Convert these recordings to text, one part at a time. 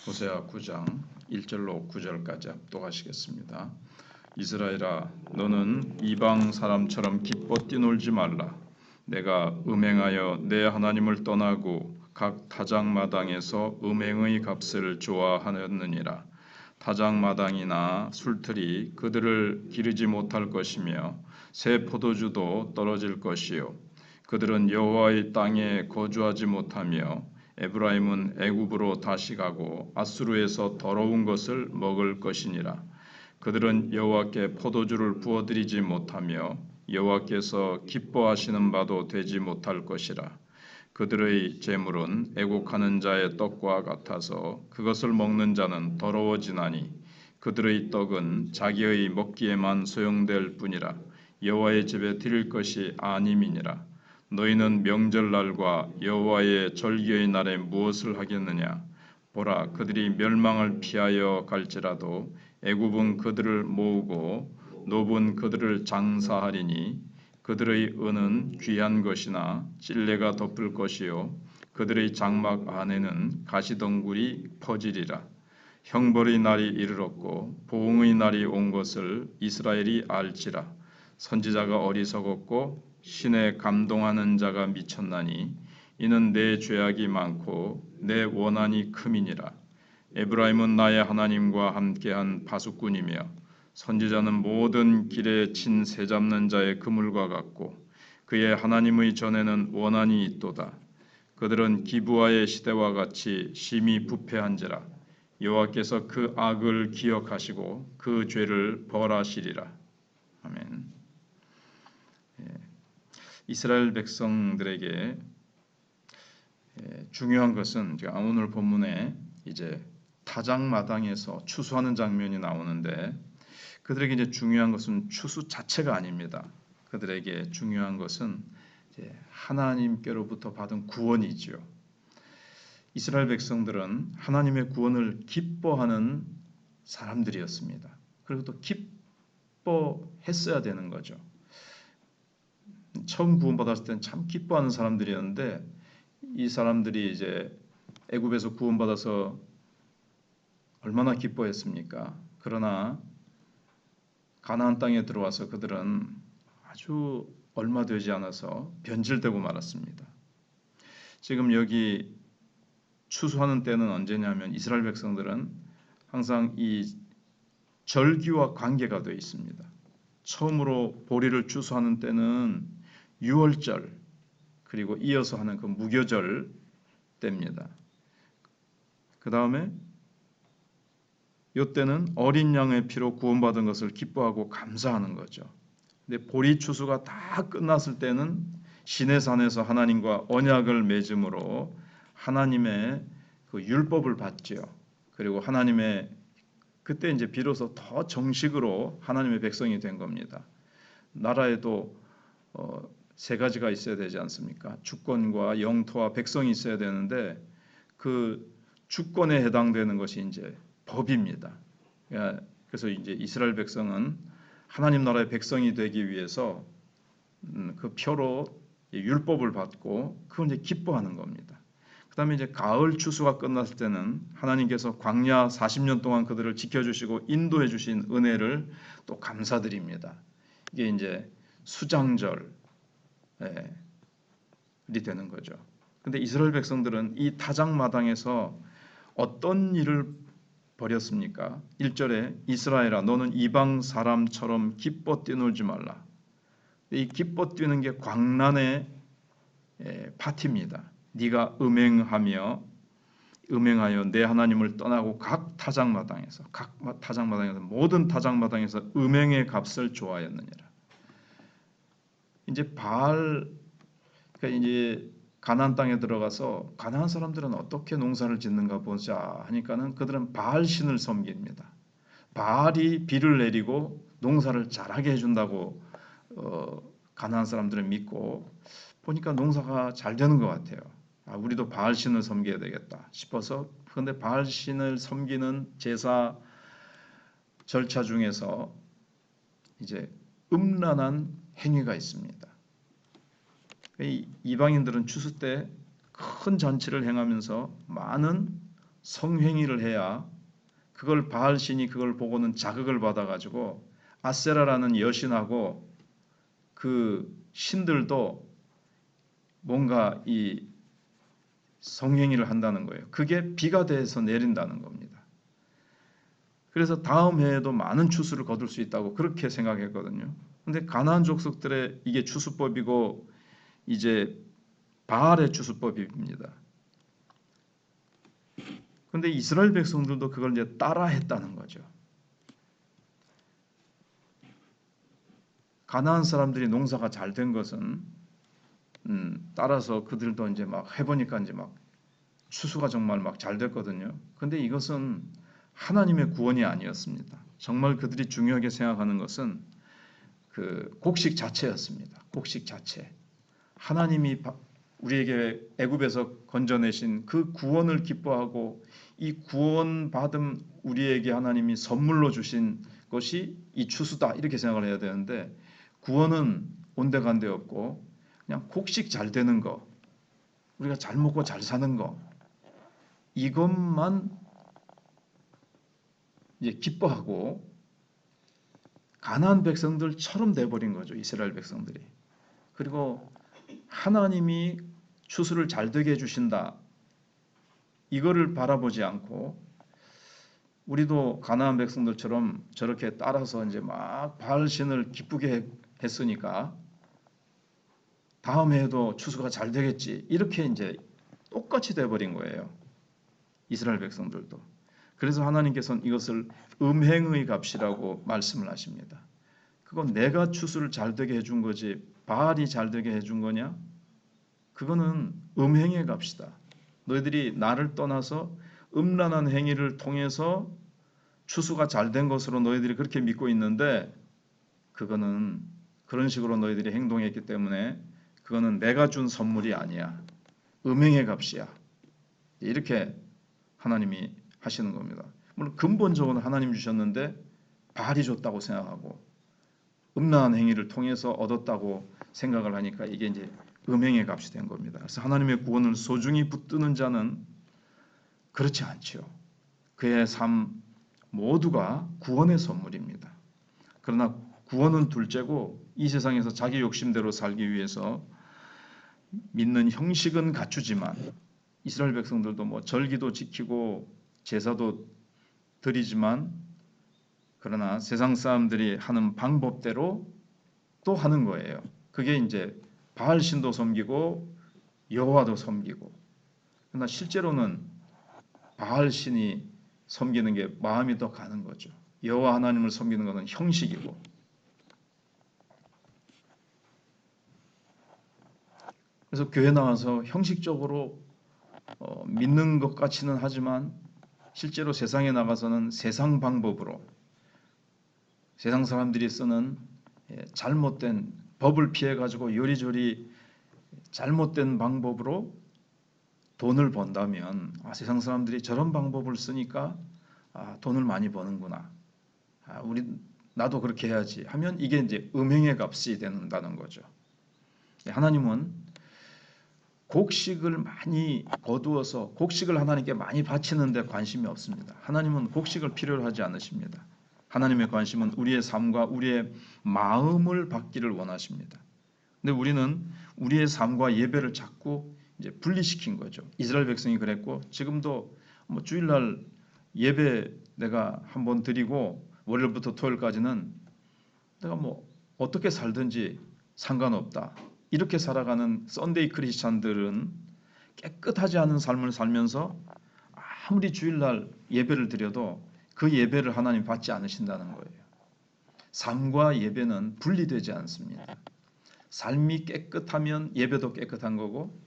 호세아 9장 1절로 9절까지 합독하시겠습니다. 이스라엘아, 너는 이방 사람처럼 기뻐 뛰놀지 말라. 내가 음행하여 내 하나님을 떠나고 각 타작마당에서 음행의 값을 좋아하였느니라. 타작마당이나 술틀이 그들을 기르지 못할 것이며 새 포도주도 떨어질 것이요 그들은 여호와의 땅에 거주하지 못하며 에브라임은 애굽으로 다시 가고 아수르에서 더러운 것을 먹을 것이니라. 그들은 여호와께 포도주를 부어드리지 못하며 여호와께서 기뻐하시는 바도 되지 못할 것이라. 그들의 재물은 애곡하는 자의 떡과 같아서 그것을 먹는 자는 더러워지나니 그들의 떡은 자기의 먹기에만 소용될 뿐이라. 여호와의 집에 드릴 것이 아님이니라. 너희는 명절날과 여호와의 절기의 날에 무엇을 하겠느냐? 보라, 그들이 멸망을 피하여 갈지라도 애굽은 그들을 모으고 노브는 그들을 장사하리니 그들의 은은 귀한 것이나 찔레가 덮을 것이요 그들의 장막 안에는 가시덩굴이 퍼지리라. 형벌의 날이 이르렀고 보응의 날이 온 것을 이스라엘이 알지라. 선지자가 어리석었고 신에 감동하는 자가 미쳤나니 이는 내 죄악이 많고 내 원한이 큼이니라. 에브라임은 나의 하나님과 함께한 파수꾼이며 선지자는 모든 길에 친 새 잡는 자의 그물과 같고 그의 하나님의 전에는 원한이 있도다. 그들은 기브아의 시대와 같이 심히 부패한지라. 여호와께서 그 악을 기억하시고 그 죄를 벌하시리라. 아멘. 이스라엘 백성들에게 중요한 것은 오늘 본문에 이제 타작마당에서 추수하는 장면이 나오는데 그들에게 이제 중요한 것은 추수 자체가 아닙니다. 그들에게 중요한 것은 이제 하나님께로부터 받은 구원이지요. 이스라엘 백성들은 하나님의 구원을 기뻐하는 사람들이었습니다. 그리고 또 기뻐했어야 되는 거죠. 처음 구원받았을 때는 참 기뻐하는 사람들이었는데 이 사람들이 이제 애굽에서 구원받아서 얼마나 기뻐했습니까? 그러나 가나안 땅에 들어와서 그들은 아주 얼마 되지 않아서 변질되고 말았습니다. 지금 여기 추수하는 때는 언제냐면 이스라엘 백성들은 항상 이 절기와 관계가 되어 있습니다. 처음으로 보리를 추수하는 때는 6월절 그리고 이어서 하는 그 무교절 때입니다. 그 다음에 이때는 어린 양의 피로 구원받은 것을 기뻐하고 감사하는 거죠. 근데 보리 추수가 다 끝났을 때는 시내산에서 하나님과 언약을 맺음으로 하나님의 그 율법을 받지요. 그리고 하나님의 그때 이제 비로소 더 정식으로 하나님의 백성이 된 겁니다. 나라에도 세 가지가 있어야 되지 않습니까? 주권과 영토와 백성이 있어야 되는데 그 주권에 해당되는 것이 이제 법입니다. 그래서 이제 이스라엘 백성은 하나님 나라의 백성이 되기 위해서 그 표로 율법을 받고 그걸 이제 기뻐하는 겁니다. 그다음에 이제 가을 추수가 끝났을 때는 하나님께서 광야 40년 동안 그들을 지켜주시고 인도해 주신 은혜를 또 감사드립니다. 이게 이제 수장절이 되는 거죠. 근데 이스라엘 백성들은 이 타작마당에서 어떤 일을 벌였습니까? 1절에 이스라엘아 너는 이방 사람처럼 기뻐 뛰놀지 말라. 이 기뻐 뛰는 게 광란의 파티입니다. 네가 음행하여 내 하나님을 떠나고 각 타작마당에서 모든 타작마당에서 음행의 값을 좋아하였느니라. 이제 그러니까 이제 가나안 땅에 들어가서 가나안 사람들은 어떻게 농사를 짓는가 보자 하니까는 그들은 바알 신을 섬깁니다. 바알이 비를 내리고 농사를 잘하게 해준다고 가나안 사람들은 믿고 보니까 농사가 잘 되는 것 같아요. 우리도 바알 신을 섬겨야 되겠다 싶어서 그런데 바알 신을 섬기는 제사 절차 중에서 이제 음란한 행위가 있습니다. 이방인들은 추수 때 큰 잔치를 행하면서 많은 성행위를 해야 그걸 바알 신이 그걸 보고는 자극을 받아가지고 아세라라는 여신하고 그 신들도 뭔가 이 성행위를 한다는 거예요. 그게 비가 돼서 내린다는 겁니다. 그래서 다음 해에도 많은 추수를 거둘 수 있다고 그렇게 생각했거든요. 근데 가나안 족속들의 이게 추수법이고 이제 바알의 추수법입니다. 근데 이스라엘 백성들도 그걸 이제 따라했다는 거죠. 가나안 사람들이 농사가 잘 된 것은 따라서 그들도 이제 막 해보니까 이제 막 추수가 정말 막 잘 됐거든요. 근데 이것은 하나님의 구원이 아니었습니다. 정말 그들이 중요하게 생각하는 것은 그 곡식 자체였습니다. 곡식 자체. 하나님이 우리에게 애굽에서 건져내신 그 구원을 기뻐하고 이 구원받은 우리에게 하나님이 선물로 주신 것이 이 추수다 이렇게 생각을 해야 되는데 구원은 온데간데 없고 그냥 곡식 잘 되는 거, 우리가 잘 먹고 잘 사는 거 이것만 이제 기뻐하고 가나안 백성들처럼 돼버린 거죠. 이스라엘 백성들이. 그리고 하나님이 추수를 잘 되게 해주신다. 이거를 바라보지 않고 우리도 가나안 백성들처럼 저렇게 따라서 이제 막 바알 신을 기쁘게 했으니까 다음 해에도 추수가 잘 되겠지. 이렇게 이제 똑같이 돼버린 거예요. 이스라엘 백성들도. 그래서 하나님께서는 이것을 음행의 값이라고 말씀을 하십니다. 그건 내가 추수를 잘 되게 해준 거지 바알이 잘 되게 해준 거냐? 그거는 음행의 값이다. 너희들이 나를 떠나서 음란한 행위를 통해서 추수가 잘 된 것으로 너희들이 그렇게 믿고 있는데 그거는 그런 식으로 너희들이 행동했기 때문에 그거는 내가 준 선물이 아니야. 음행의 값이야. 이렇게 하나님이 하시는 겁니다. 물론 근본적으로 하나님 주셨는데 바알이 줬다고 생각하고 음란한 행위를 통해서 얻었다고 생각을 하니까 이게 이제 음행의 값이 된 겁니다. 그래서 하나님의 구원을 소중히 붙드는 자는 그렇지 않죠. 그의 삶 모두가 구원의 선물입니다. 그러나 구원은 둘째고 이 세상에서 자기 욕심대로 살기 위해서 믿는 형식은 갖추지만 이스라엘 백성들도 뭐 절기도 지키고 제사도 드리지만 그러나 세상 사람들이 하는 방법대로 또 하는 거예요. 그게 이제 바알 신도 섬기고 여호와도 섬기고. 그러나 실제로는 바알 신이 섬기는 게 마음이 더 가는 거죠. 여호와 하나님을 섬기는 것은 형식이고. 그래서 교회 나와서 형식적으로 믿는 것 같이는 하지만 실제로 세상에 나가서는 세상 방법으로 세상 사람들이 쓰는 잘못된 법을 피해 가지고 요리조리 잘못된 방법으로 돈을 번다면 세상 사람들이 저런 방법을 쓰니까 돈을 많이 버는구나. 나도 그렇게 해야지 하면 이게 이제 음행의 값이 된다는 거죠. 하나님은 곡식을 많이 거두어서 곡식을 하나님께 많이 바치는 데 관심이 없습니다. 하나님은 곡식을 필요로 하지 않으십니다. 하나님의 관심은 우리의 삶과 우리의 마음을 받기를 원하십니다. 근데 우리는 우리의 삶과 예배를 자꾸 이제 분리시킨 거죠. 이스라엘 백성이 그랬고 지금도 뭐 주일날 예배 내가 한번 드리고 월요일부터 토요일까지는 내가 뭐 어떻게 살든지 상관없다. 이렇게 살아가는 썬데이 크리스찬들은 깨끗하지 않은 삶을 살면서 아무리 주일날 예배를 드려도 그 예배를 하나님 받지 않으신다는 거예요. 삶과 예배는 분리되지 않습니다. 삶이 깨끗하면 예배도 깨끗한 거고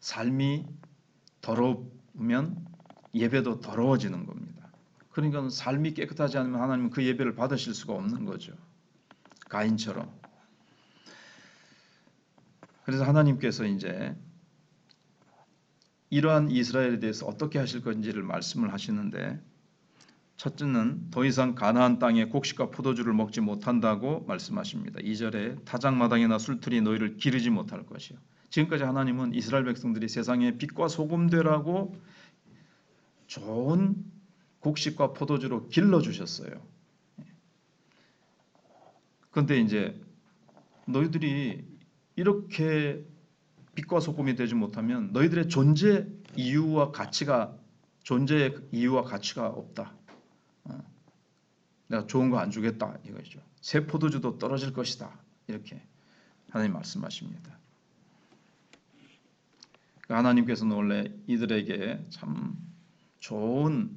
삶이 더러우면 예배도 더러워지는 겁니다. 그러니까 삶이 깨끗하지 않으면 하나님은 그 예배를 받으실 수가 없는 거죠. 가인처럼. 그래서 하나님께서 이제 이러한 이스라엘에 대해서 어떻게 하실 건지를 말씀을 하시는데 첫째는 더 이상 가나안 땅에 곡식과 포도주를 먹지 못한다고 말씀하십니다. 2절에 타작마당이나 술틀이 너희를 기르지 못할 것이요. 지금까지 하나님은 이스라엘 백성들이 세상에 빛과 소금 되라고 좋은 곡식과 포도주로 길러 주셨어요. 그런데 이제 너희들이 이렇게 빛과 소금이 되지 못하면 너희들의 존재의 이유와 가치가 없다. 내가 좋은 거 안 주겠다 이거죠. 새 포도주도 떨어질 것이다. 이렇게 하나님 말씀하십니다. 하나님께서는 원래 이들에게 참 좋은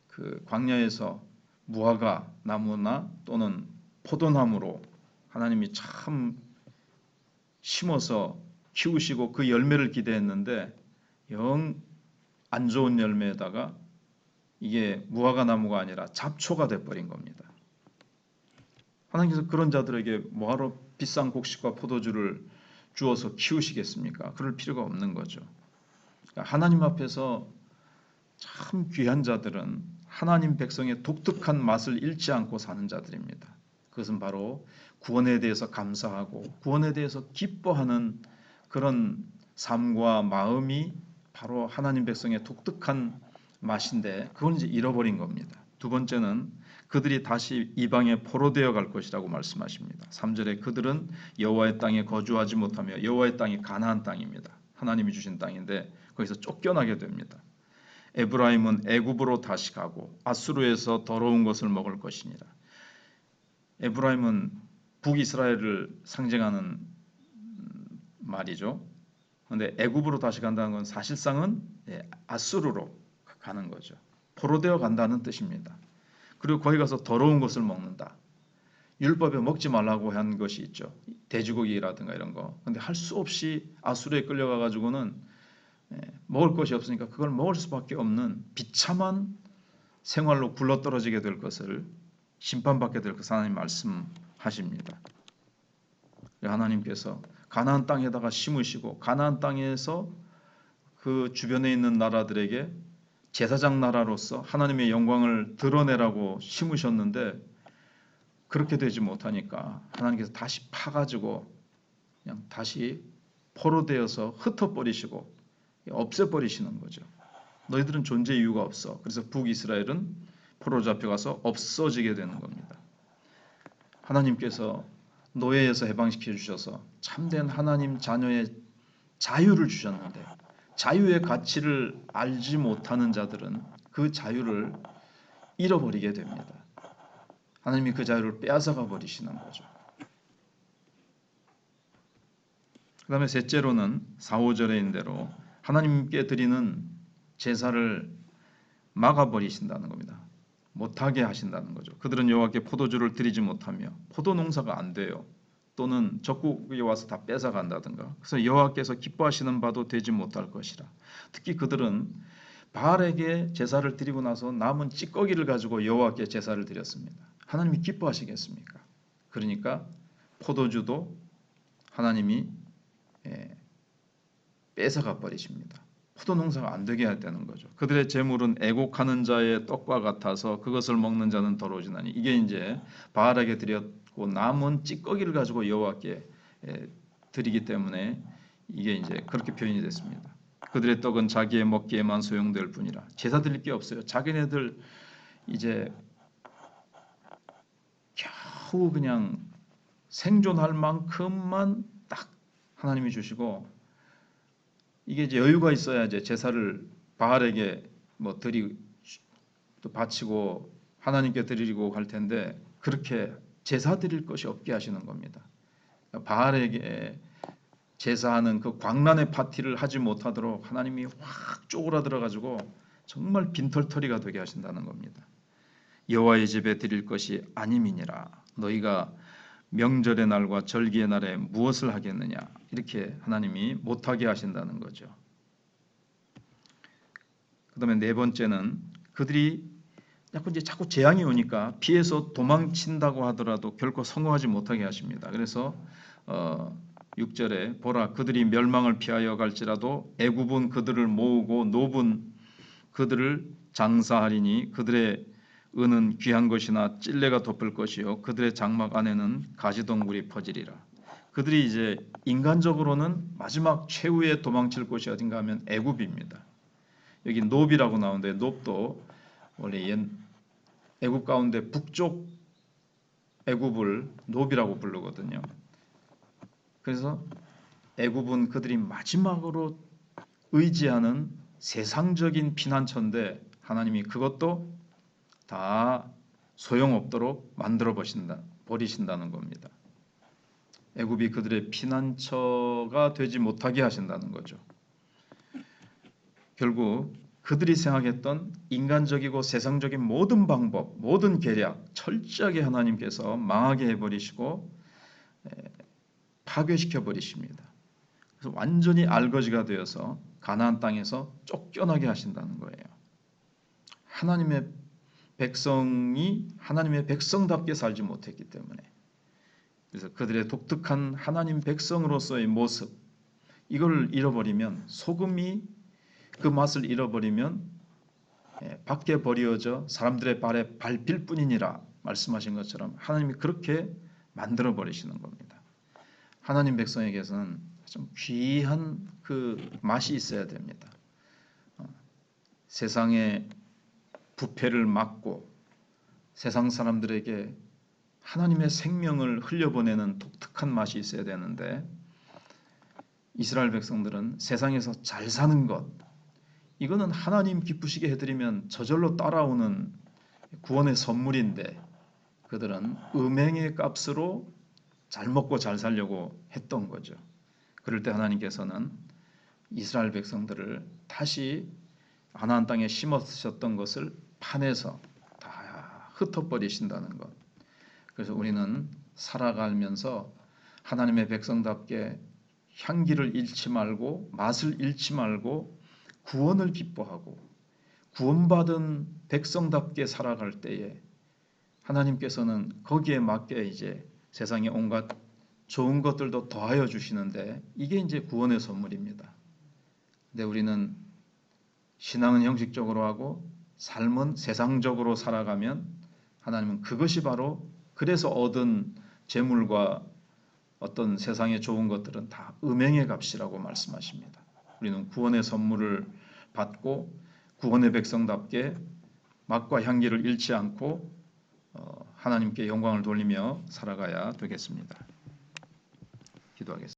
그 광야에서 무화과 나무나 또는 포도나무로 하나님이 참 심어서 키우시고 그 열매를 기대했는데 영 안 좋은 열매에다가 이게 무화과 나무가 아니라 잡초가 돼버린 겁니다. 하나님께서 그런 자들에게 뭐하러 비싼 곡식과 포도주를 주어서 키우시겠습니까? 그럴 필요가 없는 거죠. 그러니까 하나님 앞에서 참 귀한 자들은 하나님 백성의 독특한 맛을 잃지 않고 사는 자들입니다. 그것은 바로 구원에 대해서 감사하고 구원에 대해서 기뻐하는 그런 삶과 마음이 바로 하나님 백성의 독특한 맛인데 그건 이제 잃어버린 겁니다. 두 번째는 그들이 다시 이방에 포로되어 갈 것이라고 말씀하십니다. 3절에 그들은 여호와의 땅에 거주하지 못하며 여호와의 땅이 가나안 땅입니다. 하나님이 주신 땅인데 거기서 쫓겨나게 됩니다. 에브라임은 애굽으로 다시 가고 아수르에서 더러운 것을 먹을 것이니라. 에브라임은 북이스라엘을 상징하는 말이죠. 그런데 애굽으로 다시 간다는 건 사실상은 아수르로 가는 거죠. 포로되어 간다는 뜻입니다. 그리고 거기 가서 더러운 것을 먹는다. 율법에 먹지 말라고 한 것이 있죠. 돼지고기라든가 이런 거. 근데 할 수 없이 아수르에 끌려가 가지고는 먹을 것이 없으니까 그걸 먹을 수밖에 없는 비참한 생활로 굴러떨어지게 될 것을 심판받게 될 것을 하나님 말씀하십니다. 하나님께서 가나안 땅에다가 심으시고 가나안 땅에서 그 주변에 있는 나라들에게 제사장 나라로서 하나님의 영광을 드러내라고 심으셨는데 그렇게 되지 못하니까 하나님께서 다시 파가지고 그냥 다시 포로되어서 흩어버리시고 없애버리시는 거죠. 너희들은 존재 이유가 없어. 그래서 북이스라엘은 포로 잡혀가서 없어지게 되는 겁니다. 하나님께서 노예에서 해방시켜 주셔서 참된 하나님 자녀의 자유를 주셨는데 자유의 가치를 알지 못하는 자들은 그 자유를 잃어버리게 됩니다. 하나님이 그 자유를 빼앗아가 버리시는 거죠. 그 다음에 셋째로는 4, 5절에 있는 대로 하나님께 드리는 제사를 막아버리신다는 겁니다. 못하게 하신다는 거죠. 그들은 여호와께 포도주를 드리지 못하며 포도 농사가 안 돼요. 또는 적국에 와서 다 뺏어간다든가. 그래서 여호와께서 기뻐하시는 바도 되지 못할 것이라. 특히 그들은 바알에게 제사를 드리고 나서 남은 찌꺼기를 가지고 여호와께 제사를 드렸습니다. 하나님이 기뻐하시겠습니까? 그러니까 포도주도 하나님이 뺏어가 버리십니다. 포도 농사가 안 되게 해야 되는 거죠. 그들의 재물은 애곡하는 자의 떡과 같아서 그것을 먹는 자는 더러워지나니. 이게 이제 바알에게 드렸고 남은 찌꺼기를 가지고 여호와께 드리기 때문에 이게 이제 그렇게 표현이 됐습니다. 그들의 떡은 자기의 먹기에만 소용될 뿐이라. 제사 드릴 게 없어요. 자기네들 이제 겨우 그냥 생존할 만큼만 딱 하나님이 주시고 이게 이제 여유가 있어야 이제 제사를 바알에게 뭐 또 바치고 하나님께 드리고 할 텐데 그렇게 제사 드릴 것이 없게 하시는 겁니다. 바알에게 제사하는 그 광란의 파티를 하지 못하도록 하나님이 확 쪼그라들어 가지고 정말 빈털터리가 되게 하신다는 겁니다. 여호와의 집에 드릴 것이 아님이니라. 너희가 명절의 날과 절기의 날에 무엇을 하겠느냐. 이렇게 하나님이 못하게 하신다는 거죠. 그 다음에 네 번째는 그들이 자꾸 재앙이 오니까 피해서 도망친다고 하더라도 결코 성공하지 못하게 하십니다. 그래서 6절에 보라 그들이 멸망을 피하여 갈지라도 애굽은 그들을 모으고 노분 그들을 장사하리니 그들의 은은 귀한 것이나 찔레가 덮을 것이요 그들의 장막 안에는 가시덩굴이 퍼지리라. 그들이 이제 인간적으로는 마지막 최후의 도망칠 곳이 어딘가 하면 애굽입니다. 여기 놉이라고 나오는데 놉도 원래 옛 애굽 가운데 북쪽 애굽을 놉이라고 부르거든요. 그래서 애굽은 그들이 마지막으로 의지하는 세상적인 피난처인데 하나님이 그것도 다 소용없도록 만들어 버리신다는 겁니다. 애굽이 그들의 피난처가 되지 못하게 하신다는 거죠. 결국 그들이 생각했던 인간적이고 세상적인 모든 방법, 모든 계략 철저하게 하나님께서 망하게 해버리시고 파괴시켜 버리십니다. 그래서 완전히 알거지가 되어서 가나안 땅에서 쫓겨나게 하신다는 거예요. 하나님의 백성이 하나님의 백성답게 살지 못했기 때문에, 그래서 그들의 독특한 하나님 백성으로서의 모습, 이걸 잃어버리면, 소금이 그 맛을 잃어버리면 밖에 버려져 사람들의 발에 밟힐 뿐이니라 말씀하신 것처럼 하나님이 그렇게 만들어 버리시는 겁니다. 하나님 백성에게서는 좀 귀한 그 맛이 있어야 됩니다. 세상의 부패를 막고 세상 사람들에게 하나님의 생명을 흘려보내는 독특한 맛이 있어야 되는데, 이스라엘 백성들은 세상에서 잘 사는 것, 이거는 하나님 기쁘시게 해드리면 저절로 따라오는 구원의 선물인데, 그들은 음행의 값으로 잘 먹고 잘 살려고 했던 거죠. 그럴 때 하나님께서는 이스라엘 백성들을 다시 가나안 땅에 심으셨던 것을 파내서 다 흩어버리신다는 것. 그래서 우리는 살아가면서 하나님의 백성답게 향기를 잃지 말고 맛을 잃지 말고 구원을 기뻐하고 구원받은 백성답게 살아갈 때에 하나님께서는 거기에 맞게 이제 세상의 온갖 좋은 것들도 더하여 주시는데, 이게 이제 구원의 선물입니다. 근데 우리는 신앙은 형식적으로 하고 삶은 세상적으로 살아가면 하나님은 그것이 바로, 그래서 얻은 재물과 어떤 세상의 좋은 것들은 다 음행의 값이라고 말씀하십니다. 우리는 구원의 선물을 받고 구원의 백성답게 맛과 향기를 잃지 않고 하나님께 영광을 돌리며 살아가야 되겠습니다. 기도하겠습니다.